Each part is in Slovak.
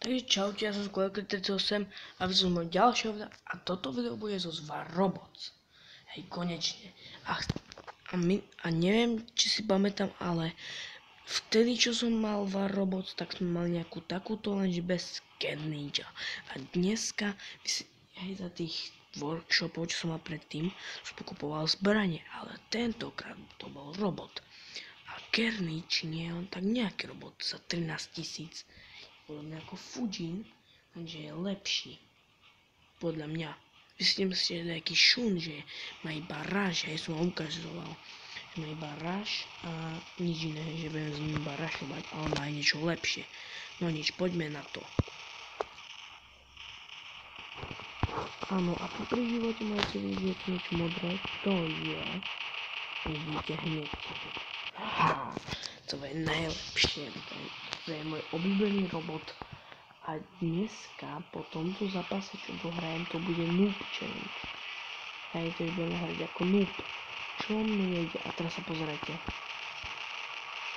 Takže čaute, ja som Skvelker38 a som môj ďalšieho videa a toto video bude zo Zvar Robots. Hej, konečne. A neviem, či si pamätám, ale vtedy, čo som mal Var Robots, tak sme mali nejakú takúto, lenže bez Cat Ninja. A dneska, hej, za tých workshopov, čo som mal predtým, som pokupoval zbranie, ale tentokrát to bol robot. A Kernič nie je on tak nejaký robot za 13 000. Podľa mňa ako Fujin, lenže je lepší. Podľa mňa. Myslím si, že je nejaký šun, že má iba ráž, ja som ho ukazoval. Že má iba ráž a nič iné, že budem z ním iba rašovať, ale má aj niečo lepšie. No nič, poďme na to. Áno, a pri živote môžete vidieť niečo modré, to je, vidíte hneď. To je najlepšie, to je môj obľúbený robot. A dneska, po tomto zápase, čo dohrajem, to bude Noob Challenge. Hej, to budeme hrať ako noob. Čo mne nejde? A teraz sa pozerajte.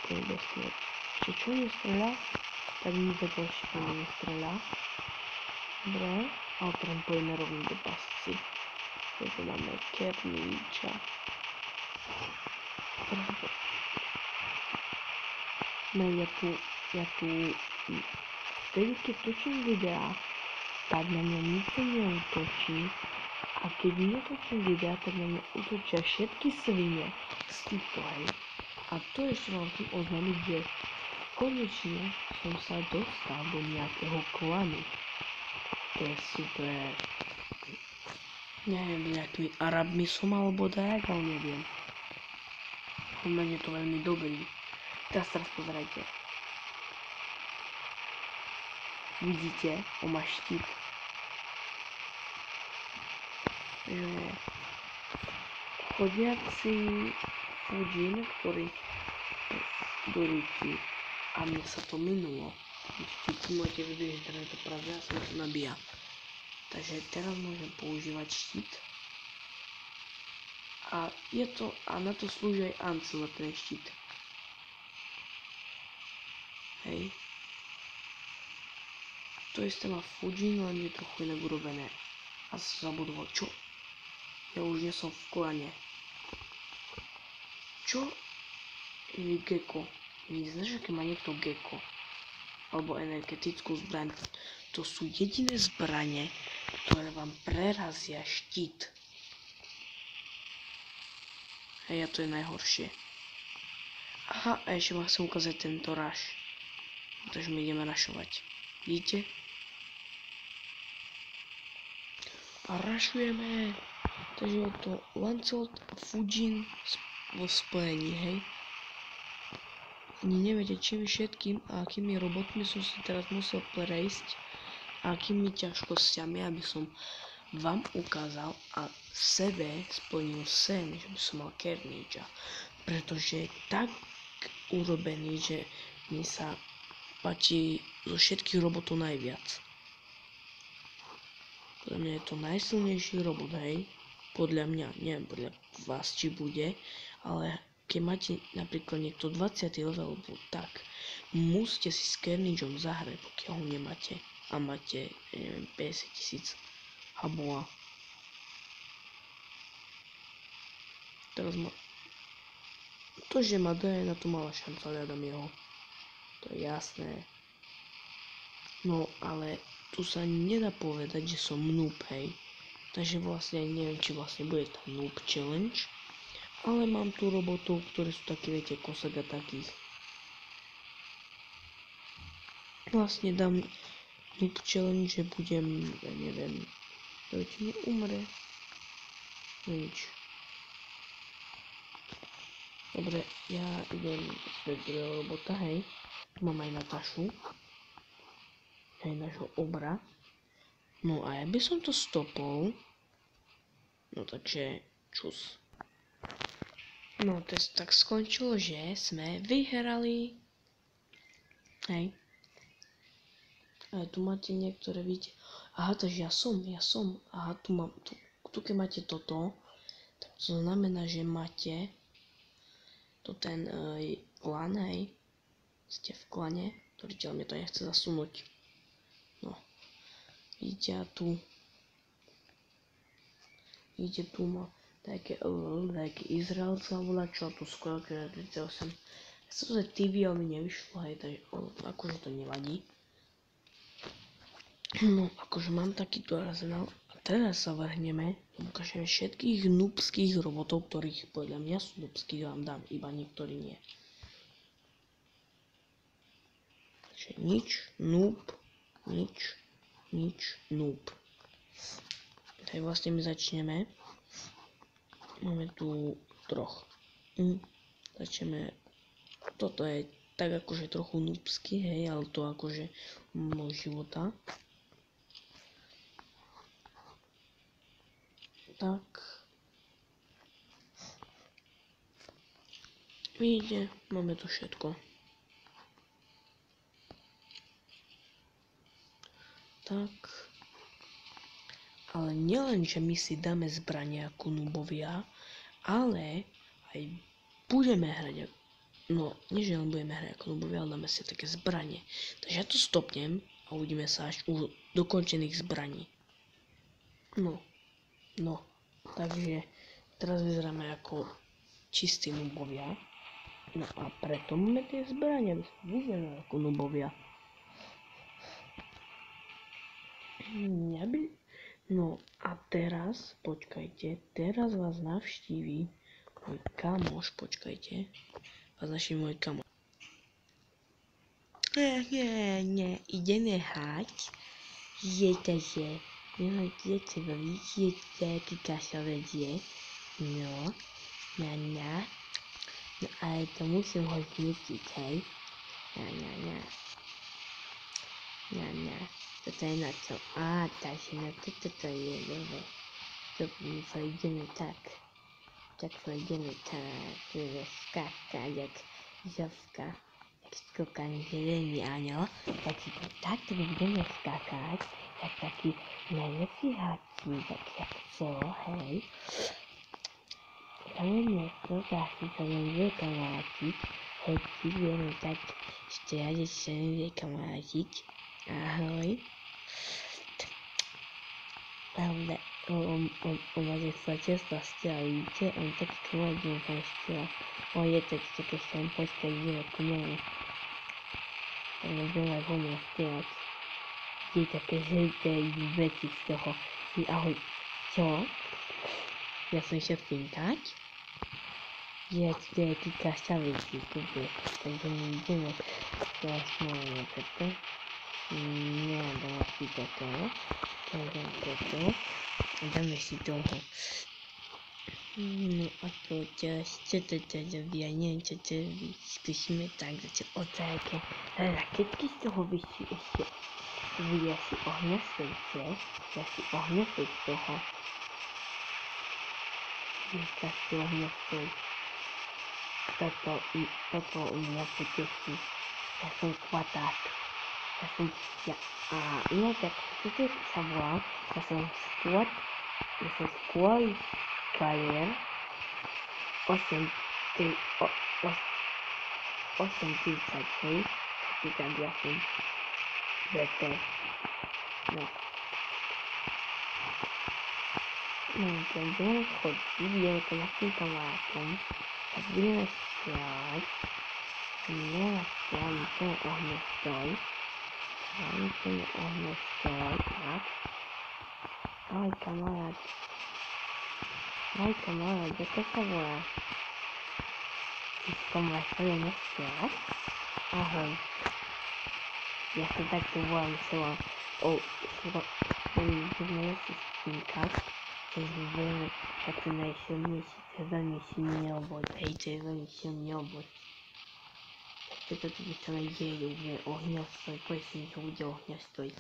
To je bezpieč. Ešte čo nestrelá? Tak mi to ešte to nestrelá. Dobre. Ale teraz pojďme rovný do pasci. Takže máme Kerniča. No ja tu vtedy, keď točím videá, tak na mňa nikto neútočí. A keď netočím videá, tak na mňa útočia všetky svine z týchto, hej. A to ešte vám chcem oznámiť, že konečne som sa dostal do nejakého klanu. To je super. Neviem, nejakými Arabmi som alebo tak, ale neviem. U mňa je to veľmi dobrý. Teraz pozerajte. Vidíte, on má štít. Takže chodiaci Fujin, ktorý do rúky. A mne sa to minulo. Štíty môžete vidieť, že teda je to pravda, ja som to nabíja. Takže teraz môžem používať štít. A na to slúži aj Ansel, ten štít. Hej. To isté má Fujin, len je trochu inak urobené. A zabudoval, čo? Ja už nie som v klane. Čo? Je Gecko. Neznáš, aké má niekto Gecko? Alebo energetickú zbraň. To sú jediné zbranie, ktoré vám prerazia štít. Hej, a to je najhoršie. Aha, a ešte vám chcem ukázať tento rush. Takže my ideme rašovať. Vidíte? A rašujeme. Takže je to Lancelot a Fujin vo spojení, hej. Ani neviete, čím všetkým a akými robotmi som si teraz musel prejsť a akými ťažkosťami, aby som vám ukázal a sebe splnil sen, že by som mal Kerniča. Pretože je tak urobený, že mi sa páči zo všetkých robotov najviac. Podľa mňa je to najsilnejší robot, hej. Podľa mňa, neviem podľa vás, či bude, ale keď máte napríklad niekto 20. level, tak musíte si s Kerničom zahrať, pokiaľ ho nemáte. A máte, neviem, 50 000 haboa. Teraz má... To, že ma daje, na to malá šanca, ale ja dám jeho. To je jasné. No, ale tu sa nedá povedať, že som noob, hej. Takže vlastne neviem, či vlastne bude tam Noob Challenge. Ale mám tu robotov, ktoré sú také, viete, Kosaga takých. Vlastne dám Noob Challenge, že budem, ja neviem, dajte mi umre. No nič. Dobre, ja idem späť do robota, hej. Tu mám aj Natašu. Aj nášho obra. No a ja by som to stopol. No takže, čus. No to tak skončilo, že sme vyhrali. Hej. A tu máte niektoré, vidíte. Aha, takže ja som. Aha, tu mám, tu keď máte toto, tak to znamená, že máte to ten klan, hej. Ste v klane, ktorý mne to nechce zasunúť. Vidíte, a tu. Vidíte, tu má také Izraelca volá, čo tu skoro 38. Ja som sa TV, ale mi nevyšlo, hej, takže akože to nevadí. No, akože mám takýto arzenál. A teraz sa vrhneme, ukážeme všetkých noobských robotov, ktorých podľa mňa sú noobských, vám dám, iba niektorí nie. Takže nič, noob, nič, noob. Tak vlastne my začneme. Máme tu troch. Začneme. Toto je tak akože trochu noobsky, hej, ale to akože môj života. Tak. Vidíte, máme to všetko. Tak. Ale nielen, že my si dáme zbrania ako noobovia, ale aj budeme hrať, no nie že len budeme hrať ako noobovia, ale dáme si také zbranie. Takže ja to stopnem a uvidíme sa až u dokončených zbraní. No, takže teraz vyzeráme ako čistí noobovia. No a preto máme tie zbranie, aby sme vyzerali ako noobovia. No a teraz, počkajte, teraz vás navštíví môj kamoš, počkajte, vás navštíví môj kamoš. Nie, ideme hrať, je takže, nehoďte to vidíte, aký kašovec je, no, ale to musím ho zničiť, hej, toto je na čo, takže na toto je, dobre, to ideme tak ideme skákať, jak žovka, jak skokaný zelený áňel, takže takto budeme skákať, jak taký najlepší háčí, taký jak celo, hej. Tam je miesto, zase sa len kamarátiť, hej, si budeme tak štiať, že sa len kamarátiť, ahoj. Ale on má často stiaľ, vidíte, on taký kamarát, on tam stiaľ. Je to také sem, počkaj, ideme ku nemu. Tak nebudeme aj ho mňa stiaľať. Je také žlté veci z toho. Ahoj, čo? Ja som išiel finkať. Je to je taký kašavejší, takže my ideme. Teraz máme toto. Nedám asi toto. Dáme toto. A dáme si toho. No a to teraz, čo to robí, ja neviem, čo to robí. Skúsime tak začať od také raketky z toho vyšší ešte. To bude asi ohňostojce. Asi ohňostoj z toho. Dneska si ohňostoj. Toto u mňa poteší. Ja som kvadrát. Inak tak, čo sa volám, ja som skôr kariér 8.30, hej, tak ja som VT, no. Keď budeme chodiť, ideme to našim kamarátom, tak budeme strieľať, musíme ohňostoj, tak. Ahoj kamarát, ako sa voláš? Ty s kamarátom budeme strieľať? Ahoj. Ja sa takto volám, budeme si spinkať, takže budeme taký najsilnejší, to je veľmi silný robot, hej, to je veľmi silný robot. Takže toto by sa najdeje, že ohňostoj, poď si to bude ohňostoj.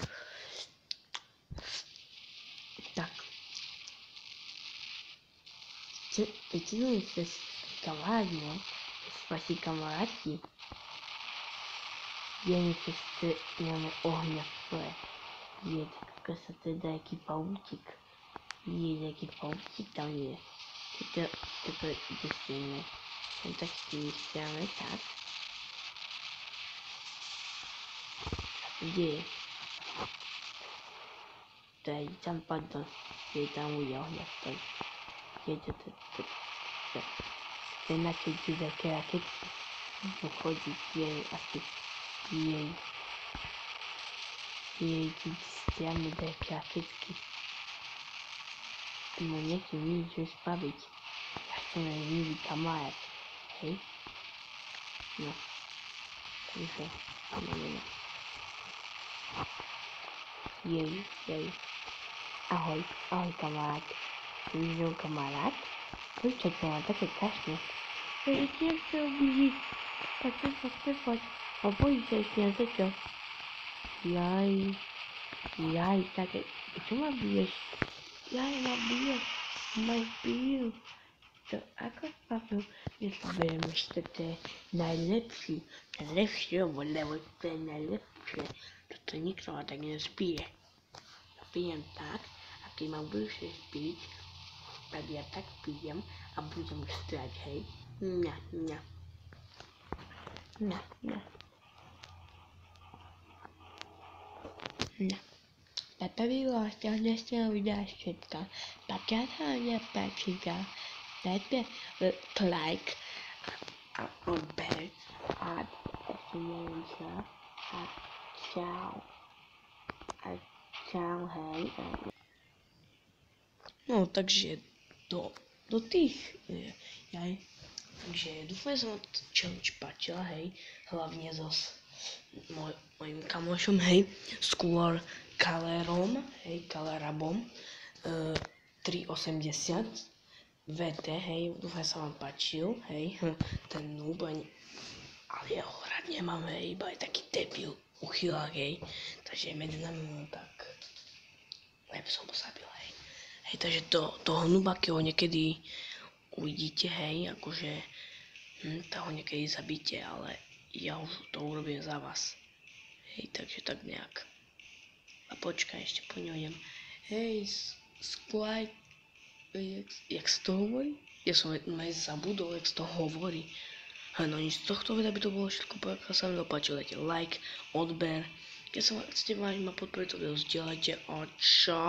Tak. Viete, že ste kamaráti, ne? Vaši kamaráti. Vieme, že máme ohňostroje. Viete, ako sa teda jaký pavúčik. Viete, jaký pavúčik tam je. Toto ideme. Tak si vystiame tak. A tu kde je? stojí, tam padol, je tam udělal hněď, je na ty velké raketky, no chodí, jej asi, jej ty stiahnu veľké raketky. No nechcem nič spraviť, ja chcem len nikdy kamarát, hej? No, takže, no. Jej. Ahoj kamarát. Vidíš kamarát? Počkajte, mám také kašne. Takže ti nechce uvidieť. Tak poď. A bojíš sa ešte na to. Jaj, také. Čo ma biješ? Jaj, ma biješ. Ma bijú. To ako papu? Ja si beriem ešte, to je najlepšie, lebo to je najlepšie. Toto nikto ma tak nespije. Ja pijem tak, a keď ma budeš spiť, tak ja tak pijem a budem strať, hej? Ňa. Pepe bylo, chtěl jsem udělat všetko. Tak já to nepáčí, dajte like a odber a ešte a čau, hej. No, takže do tých, takže dúfam, že sa vám challenge páčila, hej, hlavne so mojim kamošom, hej, skôr Kalerabom, 380 VT, hej, dúfam, že sa vám páčil, hej, ten noob, ale ja ho rád nemám, hej, iba je taký debil, uchylák, hej, takže medzi nami tak, lebo som posabil, hej. Hej, takže toho nooba, keď ho niekedy uvidíte, hej, akože, tak ho niekedy zabíte, ale ja už to urobím za vás. Hej, takže tak nejak. A počkaj, ešte po ňu idem. Hej, Squad, jak sa to hovorí? Ja som aj zabudol, jak sa to hovorí. No nič, z tohto videa by to bolo všetko, pokiaľ sa vám páčilo, dajte like, odber. Keď sa chcete vážne ma podporiť, to video zdieľajte a čau.